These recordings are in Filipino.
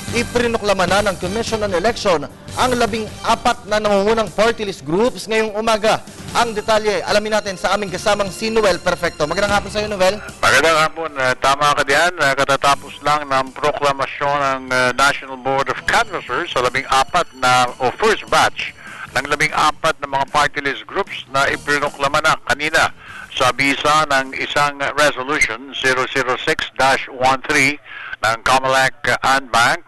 Iprinoklama na ng Commission on Election ang 14 na nangungunang party list groups ngayong umaga. Ang detalye, alamin natin sa aming kasamang si Noel Perfecto. Magandang hapon sa iyo, Noel. Magandang hapon. Tama ka diyan. Katatapos lang ng proklamasyon ng National Board of Canvassers sa 14 na o first batch ng 14 na mga party list groups na iprinoklama na kanina sa bisa ng isang resolution 006-13 ng COMELEC and Bank.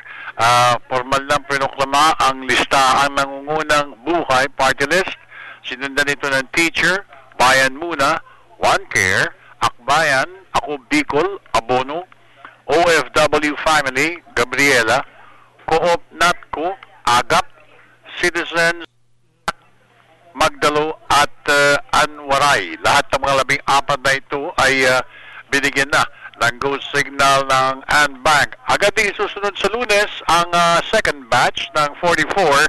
Formal ng prinoklama ang listahan ng nangungunang buhay party list. Sinundan ito ng Teacher, Bayan Muna, One Care, Akbayan, Ako Bicol, Abono, OFW Family, Gabriela, Co-op Natco, Agap, Citizens, Magdalo at Anwaray. Lahat ng mga 14 na ito ay binigyan na ng go signal ng Bank. Agad din isusunod sa Lunes ang second batch ng 44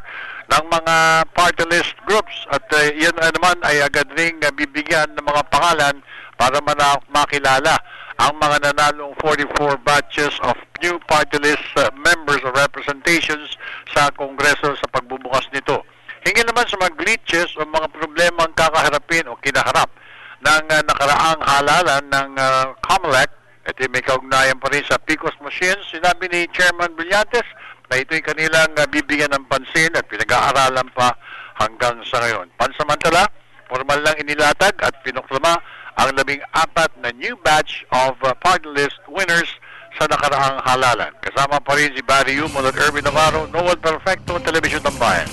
ng mga party list groups at yan naman ay agad ring bibigyan ng mga pangalan para makilala ang mga nanalong 44 batches of new party list members of representations sa Kongreso sa pagbubukas nito. Hingi naman sa mga glitches o mga problemang kakaharapin o kinaharap ng nakaraang halalan ng COMELEC. Ito may kaugnayan pa rin sa PICOS machines. Sinabi ni Chairman Brillantes na ito'y kanilang bibigyan ng pansin at pinag-aaralan pa hanggang sa ngayon. Pansamantala, formal lang inilatag at pinoklama ang 14 na new batch of party list winners sa nakaraang halalan. Kasama pa rin si Barry Humol at Erwin Navarro, Noel Perfecto, Television Tambayan.